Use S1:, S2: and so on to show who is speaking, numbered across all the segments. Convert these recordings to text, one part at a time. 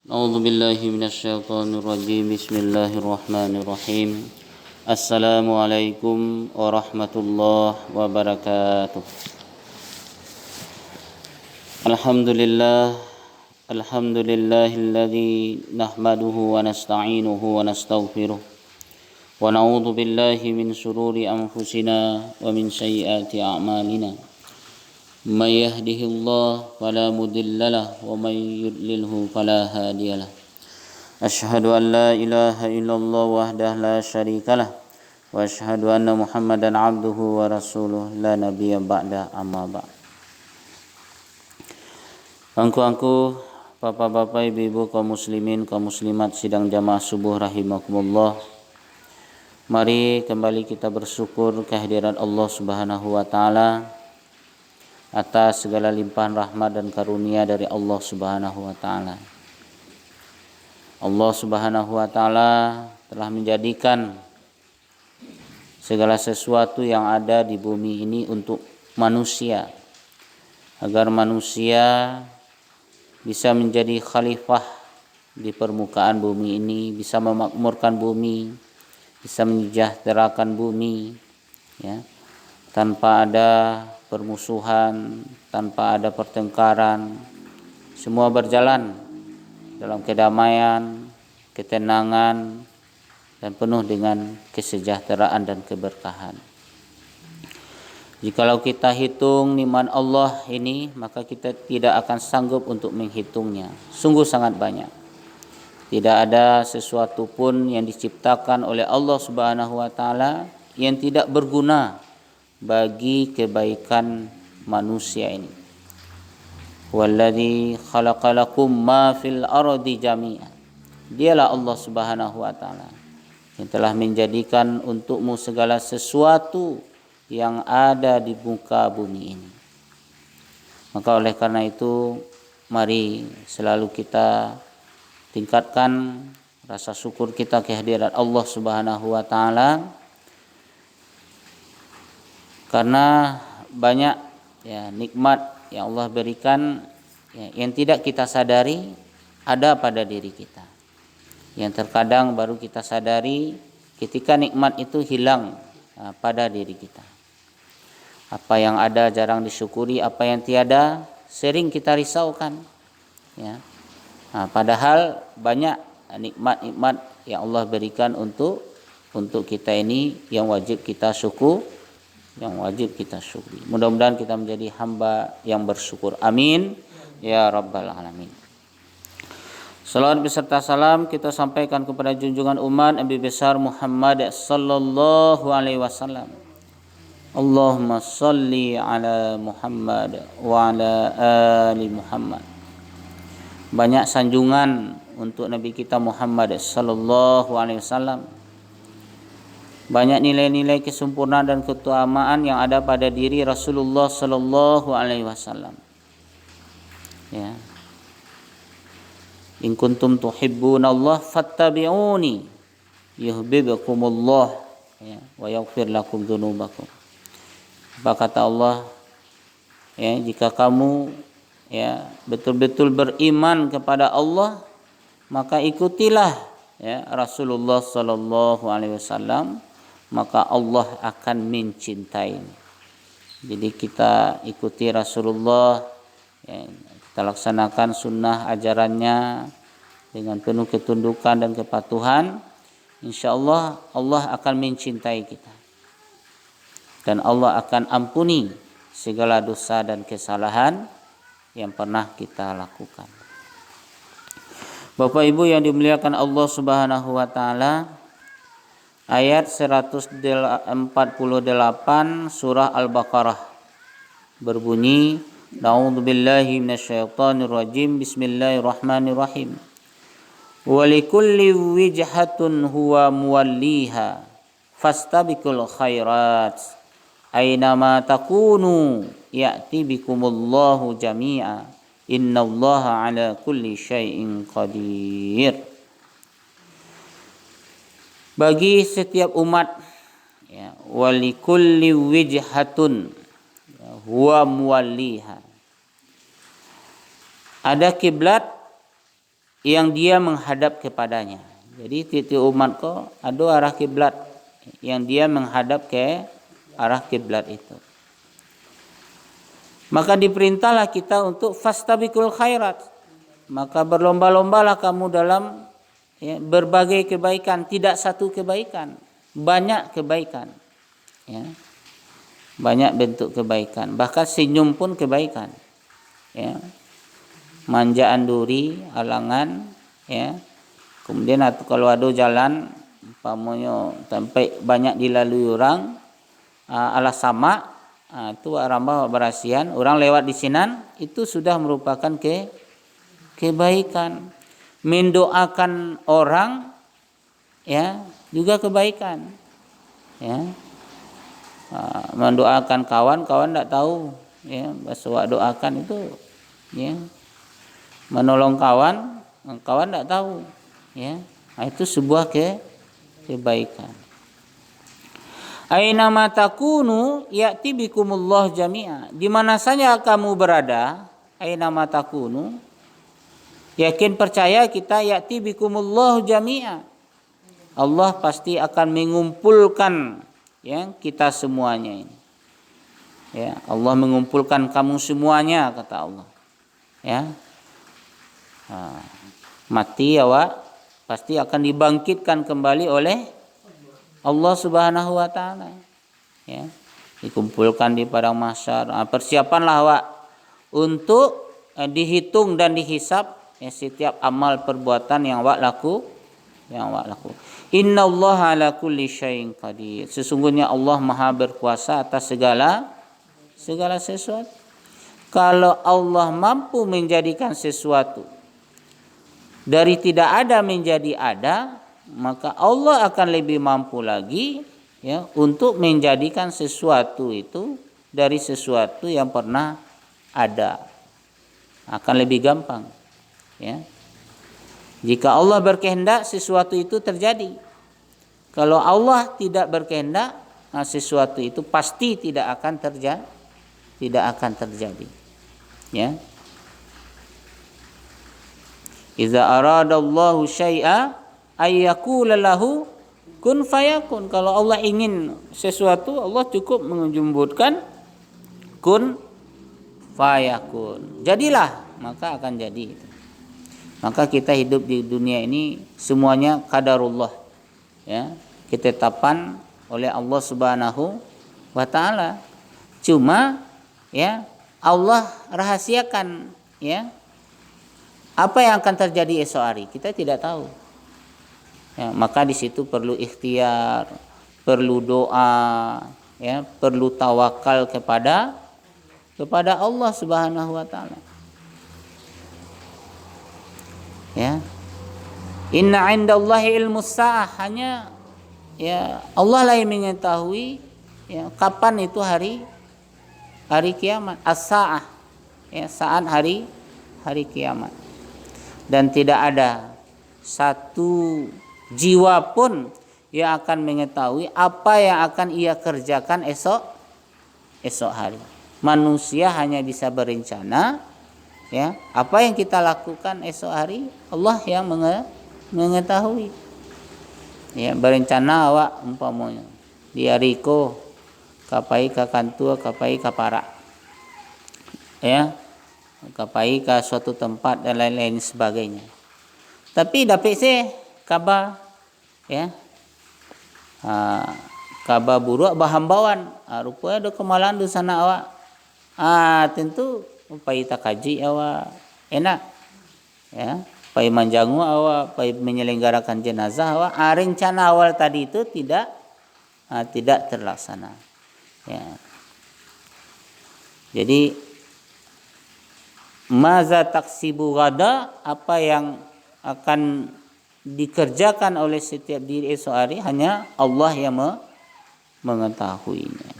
S1: أعوذ بالله من الشيطان الرجيم بسم الله الرحمن الرحيم السلام عليكم ورحمة الله وبركاته الحمد لله الذي نحمده ونستعينه ونستغفره ونعوذ بالله من شرور أنفسنا ومن سيئات أعمالنا من يهده الله فلا مضل له ومن يضلله فلا هادي له أشهد أن لا إله إلا الله وحده لا شريك له وأشهد أن محمدا عبده ورسوله لا نبي بعده أما بعد. Angku-angku, bapak-bapak, ibu-ibu, kaum muslimin, kaum muslimat sidang jamaah subuh rahimakumullah. Mari kembali kita bersyukur kehadiran Allah Subhanahu wa taala atas segala limpahan rahmat dan karunia dari Allah Subhanahu wa taala. Allah Subhanahu wa taala telah menjadikan segala sesuatu yang ada di bumi ini untuk manusia, agar manusia bisa menjadi khalifah di permukaan bumi ini, bisa memakmurkan bumi, bisa menyejahterakan bumi, ya, tanpa ada permusuhan, tanpa ada pertengkaran, semua berjalan dalam kedamaian, ketenangan, dan penuh dengan kesejahteraan dan keberkahan. Jikalau kita hitung nikmat Allah ini, maka kita tidak akan sanggup untuk menghitungnya. Sungguh sangat banyak. Tidak ada sesuatu pun yang diciptakan oleh Allah Subhanahu wa taala yang tidak berguna bagi kebaikan manusia ini. Walladzi khalaqalakum ma fil ardi jami'an. Dialah Allah Subhanahu wa taala yang telah menjadikan untukmu segala sesuatu yang ada di muka bumi ini. Maka oleh karena itu, mari selalu kita tingkatkan rasa syukur kita kehadiran Allah Subhanahu wa taala, karena banyak ya nikmat yang Allah berikan ya, yang tidak kita sadari ada pada diri kita, yang terkadang baru kita sadari ketika nikmat itu hilang pada diri kita. Apa yang ada jarang disyukuri, apa yang tiada sering kita risaukan, ya. Padahal banyak nikmat-nikmat yang Allah berikan untuk kita ini yang wajib kita syukuri. Mudah-mudahan kita menjadi hamba yang bersyukur. Amin ya rabbal alamin. Salawat beserta salam kita sampaikan kepada junjungan umat Nabi besar Muhammad sallallahu alaihi wasallam. Allahumma salli ala Muhammad wa ala ali Muhammad. Banyak sanjungan untuk Nabi kita Muhammad sallallahu alaihi wasallam. Banyak nilai-nilai kesempurnaan dan keutamaan yang ada pada diri Rasulullah sallallahu alaihi wasallam. Ya. In kuntum tuhibbunallah fattabi'uni yuhibbukumullah, ya, wa yaghfir lakum dzunubakum. Apa kata Allah? Ya, jika kamu ya betul-betul beriman kepada Allah, maka ikutilah ya Rasulullah sallallahu alaihi wasallam, maka Allah akan mencintai. Jadi kita ikuti Rasulullah, ya, kita laksanakan sunnah ajarannya dengan penuh ketundukan dan kepatuhan, insyaallah Allah akan mencintai kita. Dan Allah akan ampuni segala dosa dan kesalahan yang pernah kita lakukan. Bapak Ibu yang dimuliakan Allah Subhanahu wa taala, ayat 148 surah Al-Baqarah berbunyi, A'udzubillahi minasyaitonirrajim, bismillahirrahmanirrahim. Walikulli wijhatun huwa muwalliha fastabiqul khairat aynama takunu ya'ti bikumullahu jami'a innallaha ala kulli syai'in qadir. Bagi setiap umat ya, walikulli wijhatun ya, huwa muwalliha. Ada kiblat yang dia menghadap kepadanya. Jadi tiap umat ko ada arah kiblat yang dia menghadap ke arah kiblat itu. Maka diperintahlah kita untuk fastabiqul khairat. Maka berlomba-lombalah kamu dalam berbagai kebaikan, tidak satu kebaikan, banyak kebaikan. Ya. Banyak bentuk kebaikan, bahkan senyum pun kebaikan. Ya. Manjaan duri, alangan, ya. Kemudian kalau ada jalan umpamanya sampai banyak dilalui orang, alas sama, itu rambah berasian, orang lewat di sinan, itu sudah merupakan kebaikan. Mendoakan orang, ya, juga kebaikan. Ya. Mendoakan kawan tidak tahu, ya, bahasa doakan itu, ya. Menolong kawan tidak tahu, ya. Nah, itu sebuah kebaikan. Aina ma takunu ya'ti bikumullah jami'a. Di mana saja kamu berada, aina ma takunu, yakin percaya kita, ya'ti bikumullah jami'a. Allah pasti akan mengumpulkan, ya, kita semuanya ini. Ya, Allah mengumpulkan kamu semuanya, kata Allah. Ya. Mati awak pasti akan dibangkitkan kembali oleh Allah Subhanahu wa taala. Ya. Dikumpulkan di padang mahsyar. Persiapanlah awak untuk dihitung dan dihisab, ya, setiap amal perbuatan yang awak laku. Innallaha ala kulli syai'in qadir. Sesungguhnya Allah Maha berkuasa atas segala sesuatu. Kalau Allah mampu menjadikan sesuatu dari tidak ada menjadi ada, maka Allah akan lebih mampu lagi, ya, untuk menjadikan sesuatu itu dari sesuatu yang pernah ada. Akan lebih gampang, ya. Jika Allah berkehendak, sesuatu itu terjadi. Kalau Allah tidak berkehendak, sesuatu itu pasti tidak akan terjadi. Ya. Iza aradallahu syai'a ayyakula lahu kun fayakun. Kalau Allah ingin sesuatu, Allah cukup menjemputkan kun fayakun. Jadilah, maka akan jadi. Maka kita hidup di dunia ini semuanya qadarullah, ya, ketetapan oleh Allah Subhanahu wa taala. Cuma, ya, Allah rahasiakan, ya, apa yang akan terjadi esok hari kita tidak tahu. Ya, maka di situ perlu ikhtiar, perlu doa, ya, perlu tawakal kepada Allah Subhanahu wa taala. Ya. Inna 'indallahi ilmus sa'ah, hanya, ya, Allah lah yang mengetahui, ya, kapan itu hari kiamat, as-sa'ah, ya, saat hari kiamat. Dan tidak ada satu jiwa pun yang akan mengetahui apa yang akan ia kerjakan esok hari. Manusia hanya bisa berencana, ya, apa yang kita lakukan esok hari, Allah yang mengetahui. Ya, berencana awak umpamanya di hariko kapai ka kantua, kapai ka para, ya, kapai ke suatu tempat dan lain-lain sebagainya. Tapi dapat saya kabar, ya, kabar buruk bahambawan, rupanya ada kemalan di sana awak. Tentu pai tak kaji awak enak, ya, pai manjangu awak, pai menyelenggarakan jenazah awak, rencana awal tadi itu tidak terlaksana, ya. Jadi maza taksibu gada, apa yang akan dikerjakan oleh setiap diri esok hari hanya Allah yang mengetahuinya.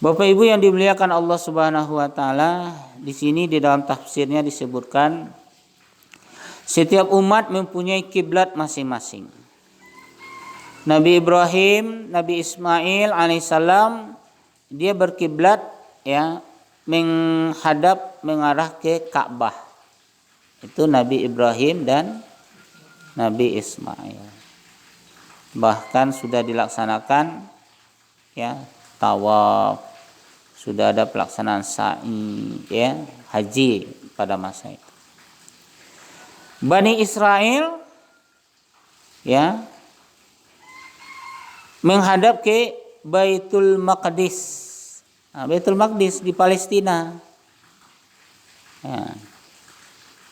S1: Bapak Ibu yang dimuliakan Allah Subhanahu wa taala, di sini di dalam tafsirnya disebutkan setiap umat mempunyai kiblat masing-masing. Nabi Ibrahim, Nabi Ismail alaihissalam, dia berkiblat, ya, menghadap mengarah ke Ka'bah. Itu Nabi Ibrahim dan Nabi Ismail. Bahkan sudah dilaksanakan ya tawaf, sudah ada pelaksanaan sa'i ya, haji pada masa itu. Bani Israel ya menghadap ke Baitul Maqdis. Baitul Maqdis di Palestina. Ya.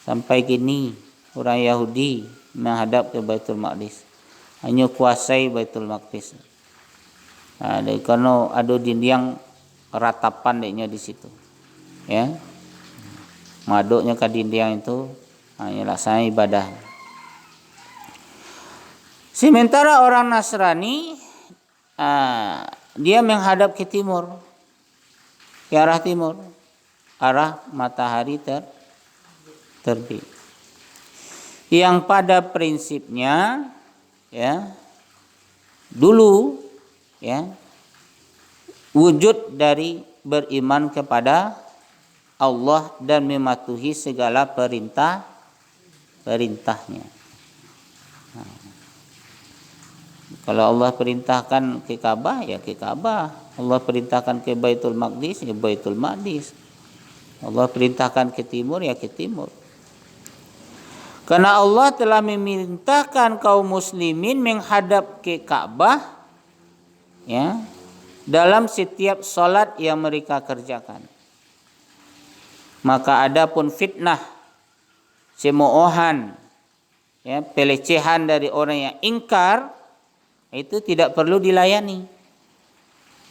S1: Sampai kini orang Yahudi menghadap ke Baitul Maqdis. Hanya kuasai Baitul Maqdis. Karena ada dinding ratapan deknya di situ. Ya. Maduknya ke dinding itu hanya laksana ibadah. Sementara orang Nasrani dia menghadap ke timur, ke arah timur, arah matahari terbit. Yang pada prinsipnya ya dulu ya wujud dari beriman kepada Allah dan mematuhi segala perintahnya. Kalau Allah perintahkan ke Ka'bah ya ke Ka'bah. Allah perintahkan ke Baitul Maqdis ya Baitul Maqdis. Allah perintahkan ke timur ya ke timur. Karena Allah telah memerintahkan kaum muslimin menghadap ke Ka'bah ya dalam setiap salat yang mereka kerjakan. Maka adapun fitnah, cemoohan, ya, pelecehan dari orang yang ingkar itu tidak perlu dilayani.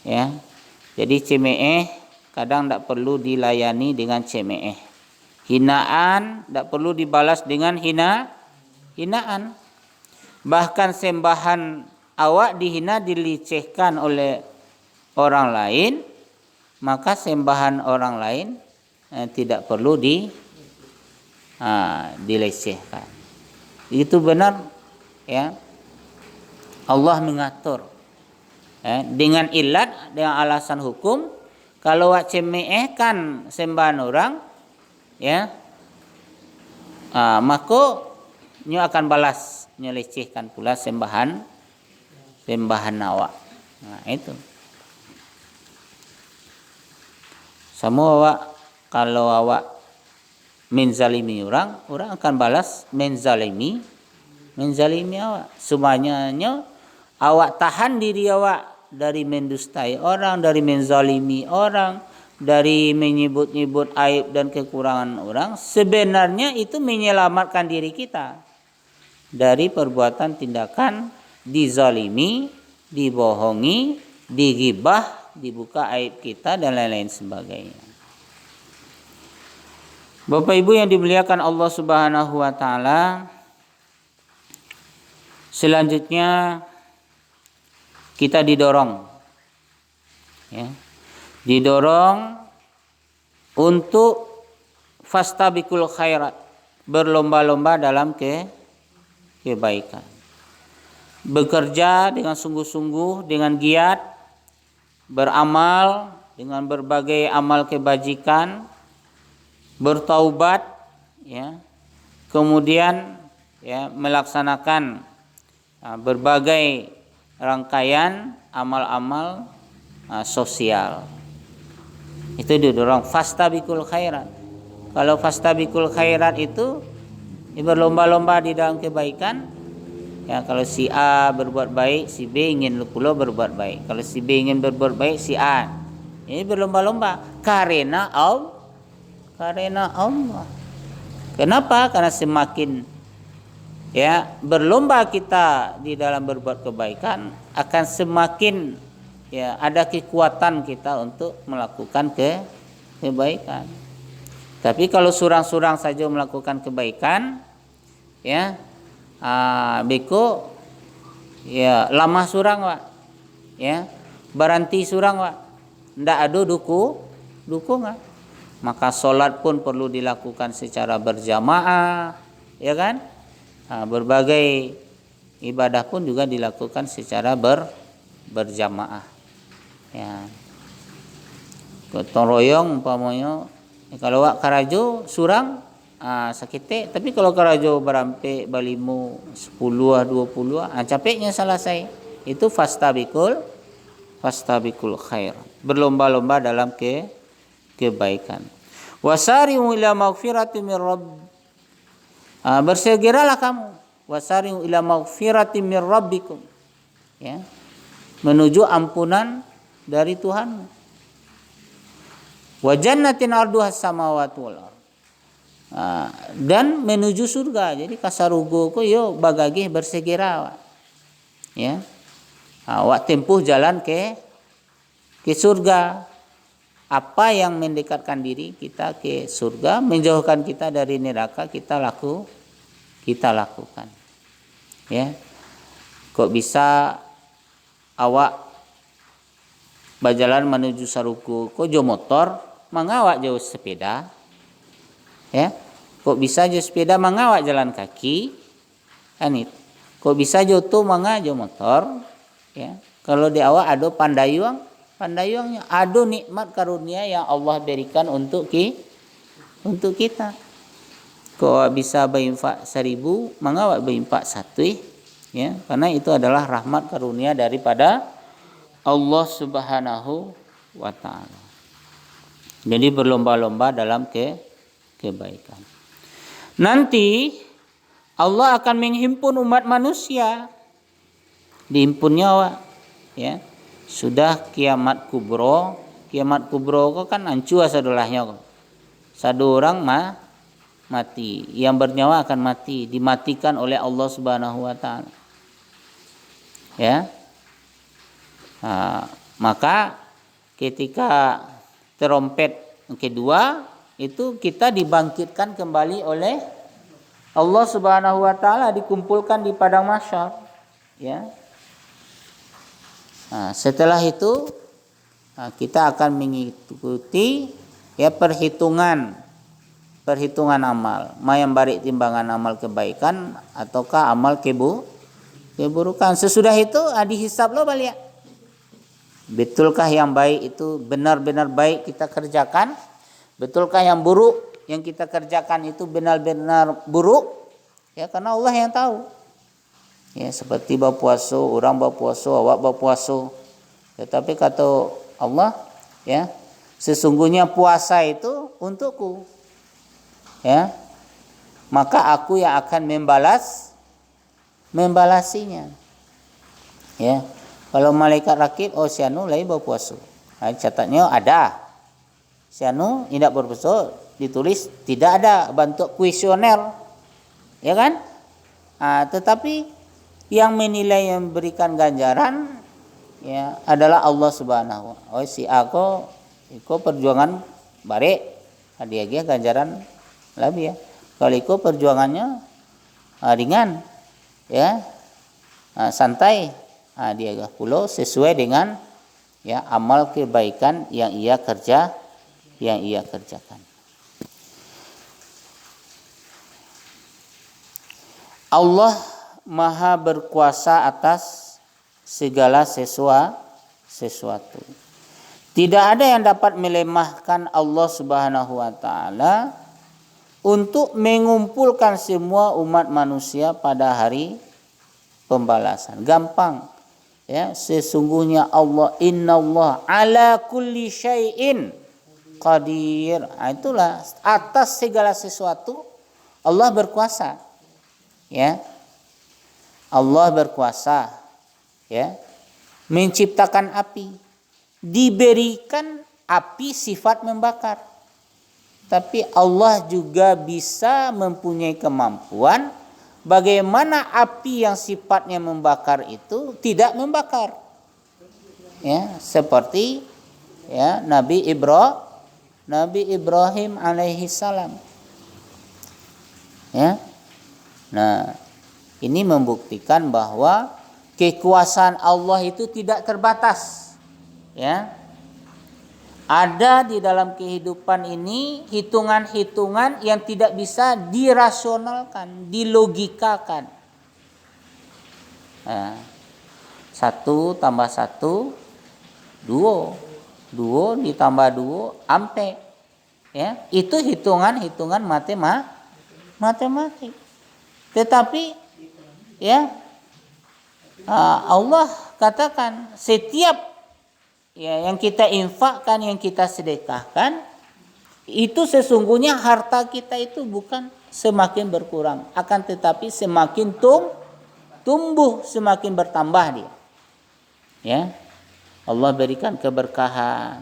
S1: Ya. Jadi cemeeh kadang tidak perlu dilayani dengan cemeeh. Hinaan tidak perlu dibalas dengan hinaan. Bahkan sembahan awak dihina dilecehkan oleh orang lain, maka sembahan orang lain tidak perlu dilecehkan. Itu benar ya. Allah mengatur dengan ilat, dengan alasan hukum. Kalau wak cemeehkan sembahan orang ya, maka nyo akan balas nyelecehkan pula sembahan awak. Nah, itu. Semua awak kalau awak menzalimi orang akan balas menzalimi awak. Semuanya awak tahan diri awak dari mendustai orang, dari menzalimi orang, dari menyebut-nyebut aib dan kekurangan orang. Sebenarnya itu menyelamatkan diri kita dari perbuatan tindakan dizalimi, dibohongi, digibah, dibuka aib kita dan lain-lain sebagainya. Bapak Ibu yang dimuliakan Allah Subhanahu wa taala, selanjutnya kita didorong ya. Didorong untuk fastabiqul khairat, berlomba-lomba dalam kebaikan. Bekerja dengan sungguh-sungguh, dengan giat, beramal dengan berbagai amal kebajikan, bertaubat ya. Kemudian ya melaksanakan berbagai rangkaian amal-amal sosial. Itu didorong fastabiqul khairat. Kalau fastabiqul khairat itu berlomba-lomba di dalam kebaikan. Ya, kalau si A berbuat baik, si B ingin pula berbuat baik. Kalau si B ingin berbuat baik, si A ini berlomba-lomba karena Allah. Kenapa? Karena semakin ya berlomba kita di dalam berbuat kebaikan, akan semakin ya ada kekuatan kita untuk melakukan kebaikan. Tapi kalau surang-surang saja melakukan kebaikan ya beko ya lama surang Pak ya, berhenti surang Pak, ndak ada dukungan. Maka sholat pun perlu dilakukan secara berjamaah ya kan. Berbagai ibadah pun juga dilakukan secara berjamaah ya. Gotong royong umpamanya kalau wak karajo surang sakit. Tapi kalau karajo berampe balimu 10 20 capeknya selesai. Itu fastabikul khair. Berlomba-lomba dalam kebaikan. Wasari'u ila maghfirati min rabb. Bersegeralah kamu. Wasari'u ila maghfirati min rabbikum. Ya. Menuju ampunan dari Tuhanmu. Wa jannatin arduhas samawati wal ardh. Dan menuju surga. Jadi kasarugo ko yo bagagih bersegera. Ya. Wak tempuh jalan ke surga. Apa yang mendekatkan diri kita ke surga, menjauhkan kita dari neraka, kita lakukan. Ya. Kok bisa awak berjalan menuju sarugo kok jo motor, mangawak jo sepeda. Ya. Kok bisa jo sepeda mangawak jalan kaki? Anit. Kok bisa jo tu manga jo motor? Ya. Kalau di awak ada pandayuangnya, ada nikmat karunia yang Allah berikan untuk kita. Kau bisa berinfak 1000, mengawak berinfak 1, ya, karena itu adalah rahmat karunia daripada Allah Subhanahu wa taala. Jadi berlomba-lomba dalam kebaikan. Nanti Allah akan menghimpun umat manusia. Dihimpunnya awak, ya. Sudah kiamat kubro kok kan ancua sadolahnya kok. Satu orang mati, yang bernyawa akan mati, dimatikan oleh Allah Subhanahu wa taala. Ya. Maka ketika terompet kedua itu kita dibangkitkan kembali oleh Allah Subhanahu wa taala, dikumpulkan di padang mahsyar, ya. Setelah itu kita akan mengikuti ya perhitungan amal, mayang barik timbangan amal kebaikan ataukah amal keburukan. Sesudah itu dihisab lo balik. Betulkah yang baik itu benar-benar baik kita kerjakan? Betulkah yang buruk yang kita kerjakan itu benar-benar buruk? Ya, karena Allah yang tahu. Ya, seperti berpuasa, orang berpuasa, awak berpuasa. Tetapi kata Allah, ya, sesungguhnya puasa itu untukku. Ya. Maka aku yang akan membalasinya. Ya. Kalau malaikat rakib, sianu lain berpuasa. Catatnya ada. Sianu tidak berpuasa, ditulis tidak ada bentuk kuesioner. Ya kan? Tetapi yang menilai, yang memberikan ganjaran, ya, adalah Allah Subhanahu. Si aku perjuangan bare, dia ganjaran lebih, ya. Kalau iko perjuangannya ringan, ya, santai, dia pula sesuai dengan ya amal kebaikan yang ia kerjakan. Allah Maha berkuasa atas segala sesuatu. Tidak ada yang dapat melemahkan Allah Subhanahu wa taala untuk mengumpulkan semua umat manusia pada hari pembalasan. Gampang. Ya, sesungguhnya Allah, innallah ala kulli syai'in qadir. Itulah atas segala sesuatu Allah berkuasa. Ya. Allah berkuasa, ya, menciptakan api, diberikan api sifat membakar, tapi Allah juga bisa mempunyai kemampuan bagaimana api yang sifatnya membakar itu tidak membakar, ya, seperti ya Nabi Ibrahim alaihi salam, ya. Nah, ini membuktikan bahwa kekuasaan Allah itu tidak terbatas. Ya. Ada di dalam kehidupan ini hitungan-hitungan yang tidak bisa dirasionalkan, dilogikakan. 1 tambah 1 2. 2 ditambah 2 ampe. Ya, itu hitungan-hitungan matematik. Tetapi ya Allah katakan setiap ya yang kita infakkan, yang kita sedekahkan, itu sesungguhnya harta kita itu bukan semakin berkurang, akan tetapi semakin tumbuh, semakin bertambah dia. Ya. Allah berikan keberkahan.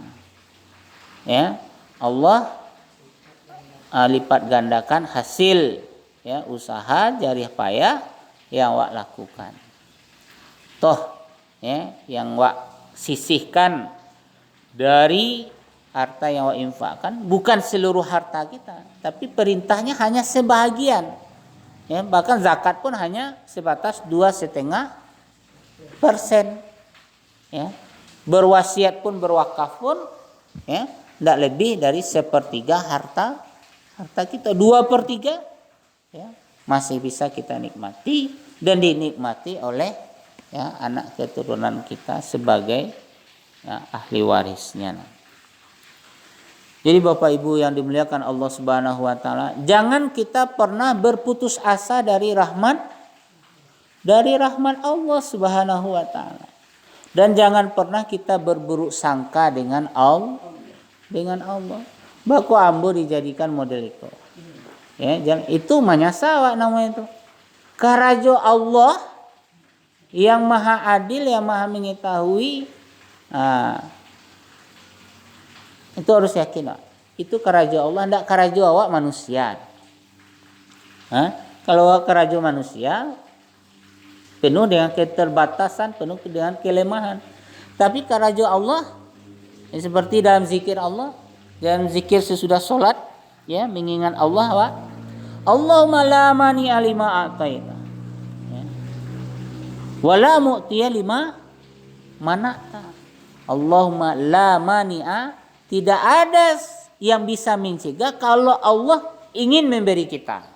S1: Ya. Allah lipat gandakan hasil ya usaha jerih payah yang wak lakukan. Toh ya yang wak sisihkan dari harta yang wak infakkan bukan seluruh harta kita, tapi perintahnya hanya sebahagian. Ya, bahkan zakat pun hanya sebatas 2,5%. Ya. Berwasiat pun, berwakaf pun ya tidak lebih dari 1/3 harta kita. 2/3 ya masih bisa kita nikmati dan dinikmati oleh ya anak keturunan kita sebagai ya, ahli warisnya. Jadi Bapak Ibu yang dimuliakan Allah Subhanahu wa taala, jangan kita pernah berputus asa dari rahmat Allah Subhanahu wa taala. Dan jangan pernah kita berburuk sangka dengan Allah. Baku ambo dijadikan model itu. Ya, jangan itu manyasawa namanya itu. Karajo Allah yang maha adil, yang maha mengetahui. Itu harus yakin. Itu karajo Allah, tidak karajo awak manusia. Kalau karajo manusia penuh dengan keterbatasan, penuh dengan kelemahan. Tapi karajo Allah ya, seperti dalam zikir Allah, dalam zikir sesudah sholat, ya mengingat Allah, wa Allahumma la mani alima a'taita, ya. Wala mu'tiya lima mana'ta. Allahumma la mani'a, tidak ada yang bisa mencegah kalau Allah ingin memberi kita.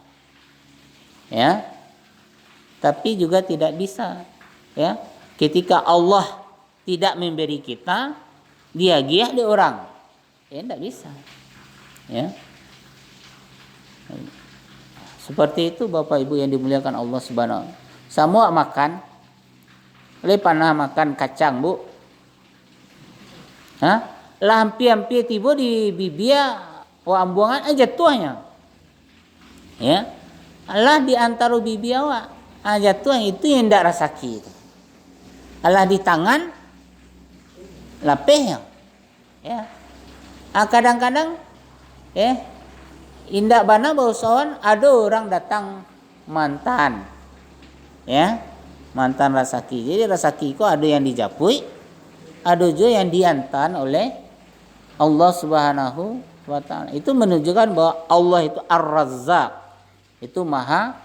S1: Ya. Tapi juga tidak bisa ya ketika Allah tidak memberi kita, dia giah di orang ya tidak bisa ya seperti itu. Bapak Ibu yang dimuliakan Allah Subhanahu. Semua makan oleh pernah makan kacang Bu lampi tiba di bibia wa ambuangan aja tuanya ya Allah di antara bibia wa jatuh itu yang tidak rasaki itu. Allah di tangan lapeh ya. Kadang-kadang ya indak bana bausawan ada orang datang mantan ya mantan rasaki. Jadi rasaki itu ada yang dijapui, ada juga yang diantan oleh Allah Subhanahu wa taala. Itu menunjukkan bahwa Allah itu Ar-Razzaq, itu maha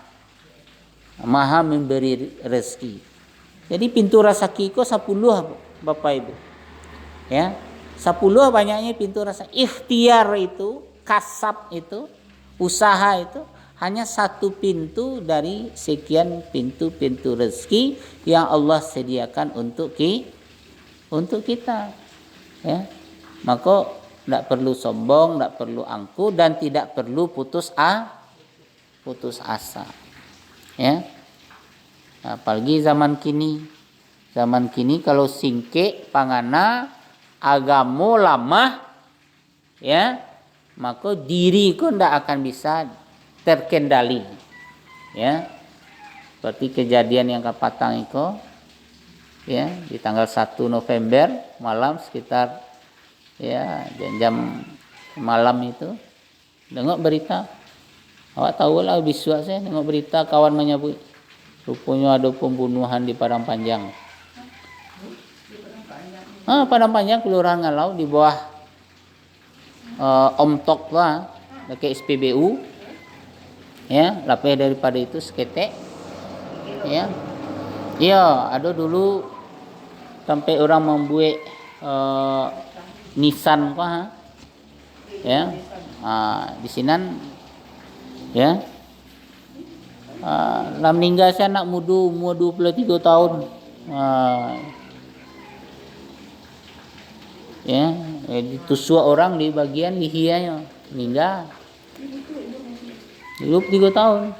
S1: memberi rezeki. Jadi pintu rezeki itu 10 Bapak Ibu. Ya. 10 banyaknya pintu rezeki. Ikhtiar itu, kasab itu, usaha itu hanya satu pintu dari sekian pintu-pintu rezeki yang Allah sediakan untuk kita. Ya. Maka tidak perlu sombong, tidak perlu angkuh dan tidak perlu putus asa. Ya, apalagi zaman kini kalau singke pangana agamo lama ya maka diri ku ndak akan bisa terkendali ya seperti kejadian yang kapatang itu ya di tanggal 1 November malam sekitar ya jam malam itu dengar berita. Awak tahu lah biswa saya tengok berita kawan menyebut rupanya ada pembunuhan di Padang Panjang. Padang Panjang Kelurahan Ngalau di bawah Om Tok lah dekat SPBU. Ya, lebih daripada itu seketek. Ya. Iya, ada dulu sampai orang membuat nisan kah? Ya. Di sinan ya lah meninggal saya anak muda umur 23 tahun ya ditusuk orang di bagian lehernya meninggal Hidup 3 tahun.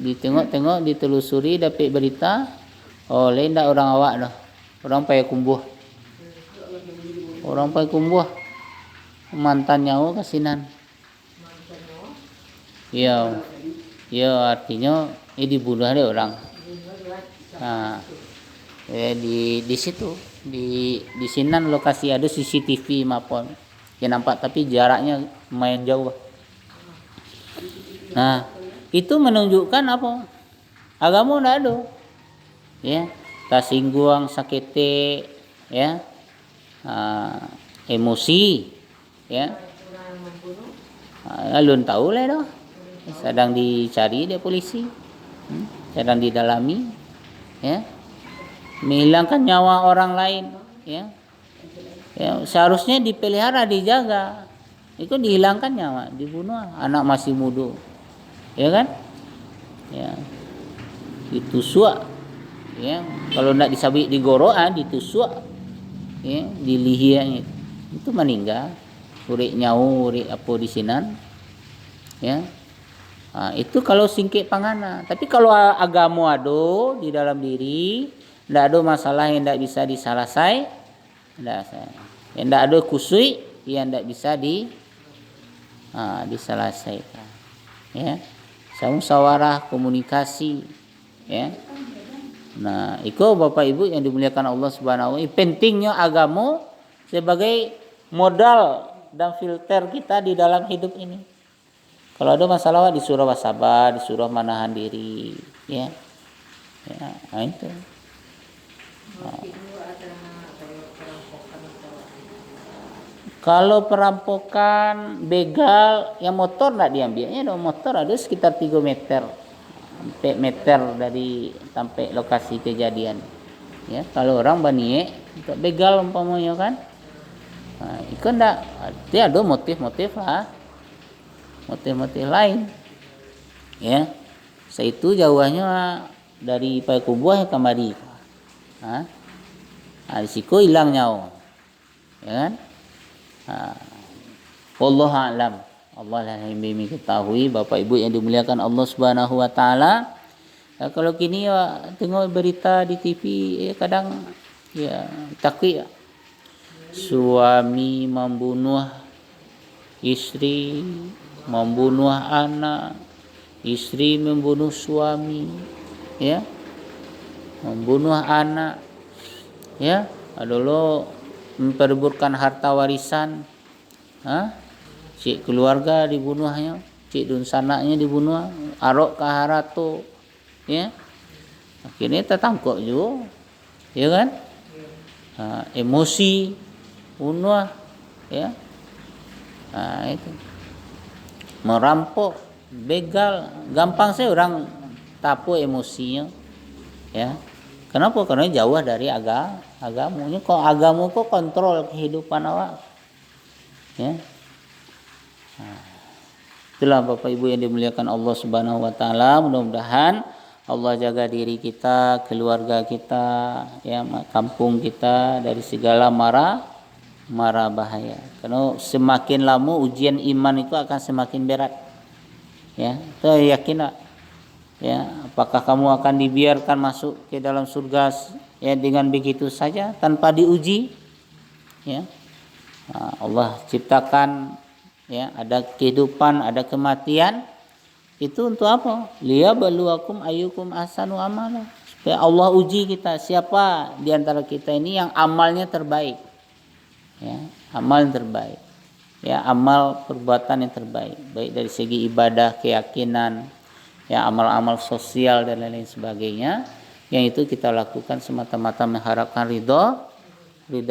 S1: Ditengok-tengok, ditelusuri, dapat berita, oh lain dah orang awak dah. Orang payah kumbuh. Orang payah kumbuh. Mantan nyawa kasinan. Ya. Ya artinya dibunuh ada orang. Di situ di Sinan lokasi ada CCTV maupun ya nampak, tapi jaraknya lumayan jauh. Nah, itu menunjukkan apa? Agama ndak ada. Ya, tasinggung, sakete, ya. Emosi, ya. Alun tahu lah dah. Sedang dicari dia polisi. Sedang didalami, ya. Menghilangkan nyawa orang lain, ya. Ya, seharusnya dipelihara, dijaga. Itu dihilangkan nyawa, dibunuh anak masih muda. Ya kan? Ya. Ditusuk. Ya, kalau nak disabik digorok ditusuk. Ya, dilihir itu meninggal. Urik nyawa, urik apa di sinan. Ya. Itu kalau singkit pangana. Tapi kalau agama ada di dalam diri, ndak ada masalah yang ndak bisa diselesai, yang ndak ada kusui yang ndak bisa diselesaikan. Ya. Musyawarah, komunikasi, ya. Nah, itu Bapak Ibu yang dimuliakan Allah Subhanahu wa taala, pentingnya agama sebagai modal dan filter kita di dalam hidup ini. Kalau ada masalah disuruh sabar, disuruh menahan diri, ya. Ya, itu. Kalau perampokan, begal, yang motor enggak diambilnya, motor ada sekitar 3 meter. 4 meter dari sampai lokasi kejadian. Ya, kalau orang banie untuk begal umpamanya kan. Itu enggak, dia ada motif-motif lah. Motif-motif lain. Ya. Seitu jauhnya dari Payakumbuh kemari. Risiko hilang nyawa. Ya kan? Wallahu a'lam. Allah yang lebih mengetahui. Bapak Ibu yang dimuliakan Allah Subhanahu wa taala. Kalau kini tengok berita di TV kadang ya takut. Suami membunuh istri, membunuh anak, istri membunuh suami, ya. Membunuh anak. Ya, adalah memperebutkan harta warisan, cik keluarga dibunuhnya, cik dun sanaknya dibunuh, arok kaharato, ya. Akhirnya tertangkap juga, ya kan? Emosi, bunuh, ya. Itu merampok, begal, gampang sih orang tapu emosinya, ya. Kenapa? Karena jauh dari agamanya. Kok agamu kok kontrol kehidupan awak, ya. Itulah Bapak Ibu yang dimuliakan Allah Subhanahu wa taala. Mudah-mudahan Allah jaga diri kita, keluarga kita, ya, kampung kita dari segala mara bahaya. Karena semakin lama ujian iman itu akan semakin berat. Ya, saya yakin tak? Ya, apakah kamu akan dibiarkan masuk ke dalam surga ya dengan begitu saja tanpa diuji? Ya. Allah ciptakan, ya, ada kehidupan, ada kematian. Itu untuk apa? Liyabluwakum ayyukum ahsanu amala. Supaya Allah uji kita, siapa di antara kita ini yang amalnya terbaik. Ya, amal yang terbaik. Ya, amal perbuatan yang terbaik, baik dari segi ibadah, keyakinan, ya, amal-amal sosial dan lain-lain sebagainya, yang itu kita lakukan semata-mata mengharapkan ridha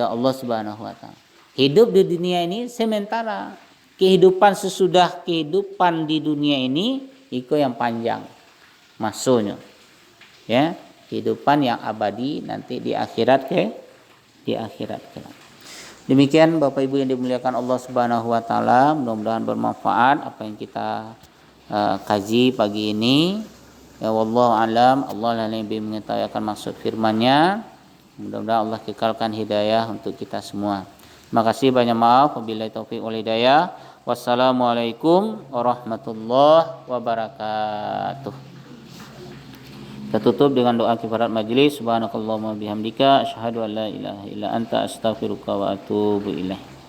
S1: Allah Subhanahu wa taala. Hidup di dunia ini sementara. Kehidupan sesudah kehidupan di dunia ini itu yang panjang masuknya. Ya, kehidupan yang abadi nanti di akhirat kelak. Demikian Bapak Ibu yang dimuliakan Allah Subhanahu wa taala, mudah-mudahan bermanfaat apa yang kita kaji pagi ini. Ya, wallahu alam. Allah yang lebih mengetahui akan maksud firman-Nya. Mudah-mudahan Allah kekalkan hidayah untuk kita semua. Terima kasih, banyak maaf. Wabillahi taufiq wal hidayah. Wassalamualaikum warahmatullahi wabarakatuh. Kita tutup dengan doa kifarat majelis. Subhanakallahumma bihamdika asyhadu an la ilaha illa anta astaghfiruka wa atubu ilaik.